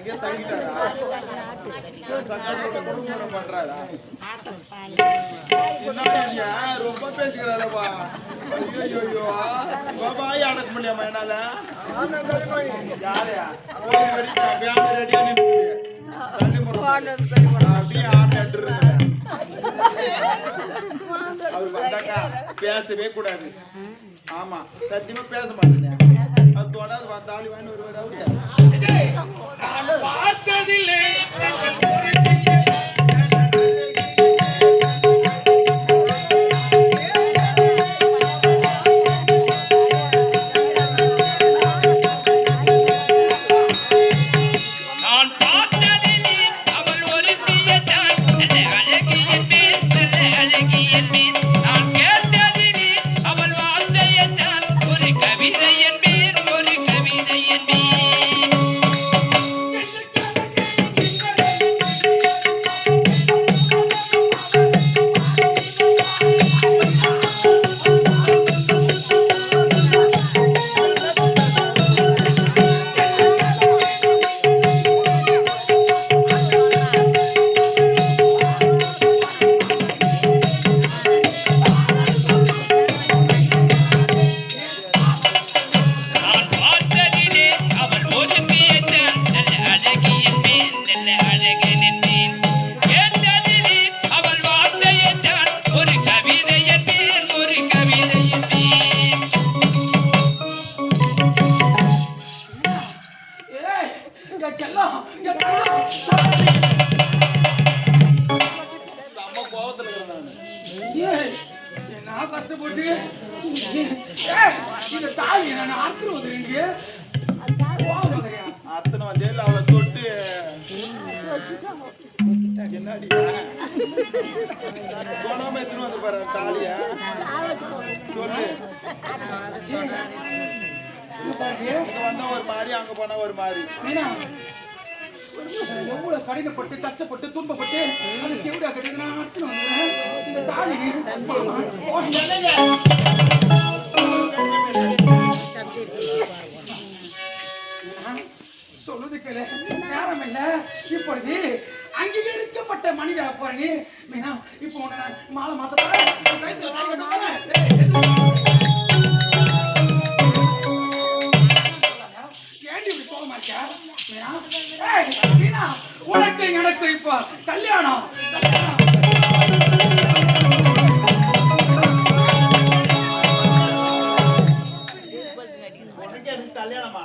அங்கேயே தங்கிட்டாரா? சந்தோஷத்தோட குடும்பம் பண்றாரா? என்ன ரொம்ப பேசிக்கிறாளப்பா. ஐயோ பாபாய் அடக்க முடியாம என்னால. யாரையா ரெடியா நின்று அப்படியே அவர் வந்தாக்கா பேசவே கூடாது. ஆமா சத்தியமா பேச மாட்டேன். அது தொடாது தாலி வாங்கி வருவார் அவரு பார்த்ததில்லை. நான் கஷ்டப்பட்டு இந்த தாலி நான் அறுத்துருவது அத்தனை வந்தேன் அவளை தொட்டு என்னடி போனாம எத்தனை வந்து பாரு தாலிய சொல்லு. வந்தா ஒரு மாதிரி அங்க போனா ஒரு மாதிரி. எவ்வளவு கடினப்பட்டு கஷ்டப்பட்டு துன்பப்பட்டு அதுக்கு எவ்வளவு கடின இந்த தாலி சொல்லுது கேளு. நேரம் இல்ல. இப்பொழுது அங்கீகரிக்கப்பட்ட மனிதா போறீ மீனா. இப்போ மாலை மாத்த உனக்கு எனக்கு இப்ப கல்யாணம். கல்யாணமா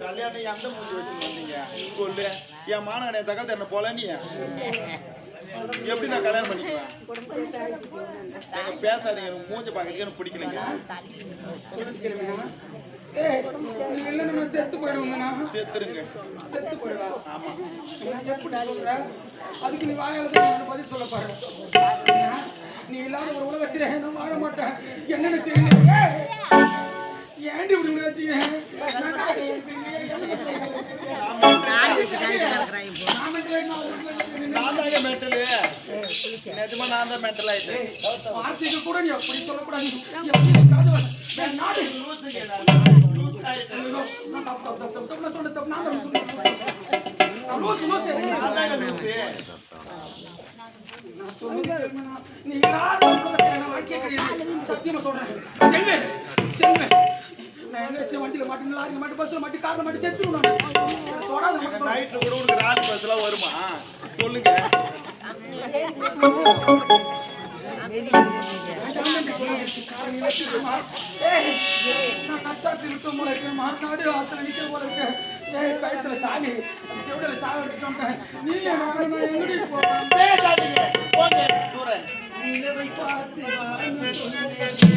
கல்யாணம் எந்த மூஞ்சி வச்சு வந்தீங்க சொல்லு. என் மாநகர தகவல் என்ன போல நீ எப்படி நான் கல்யாணம் பண்ணிக்குவேன்? எங்க பேசாதீங்க. எனக்கு மூஞ்ச பாக்கிறதுக்கு எனக்கு பிடிக்கலைங்க. செத்து போயிடுவோங்கண்ணா. செத்துருங்க. செத்து போயிடுவா. ஆமா எப்படி சொல்ற? அதுக்கு நீ வாயால பதில் சொல்ல பாரு. நீ இல்லாத ஒரு உலகத்திலே நான் வாழ மாட்டேன். என்னன்னு தெரியல. ஏன்டி இப்படி வச்சுக்க? நிஜமா நான் தான் மென்டல் ஆயிட்டேன். வார்த்தைக்கு கூட நீ அப்படி சொல்லக்கூடாது. சத்தியமா சொல்றேன். நான் எங்க வண்டியில மாட்டேன், லாரில மாட்டேன், பஸ்ல மாட்டேன், கார்ல மாட்டேன், செத்துருவேன். நைட்ல கூட உங்களுக்கு ராத் பஸ்லாம் வருமா சொல்லுங்க. மாநாடு ஆத்துல நிக்கிற போல இருக்கு. கழுத்துல தாலி எவ்வளவு சாகடிச்சுட்டு நீ போறேன்.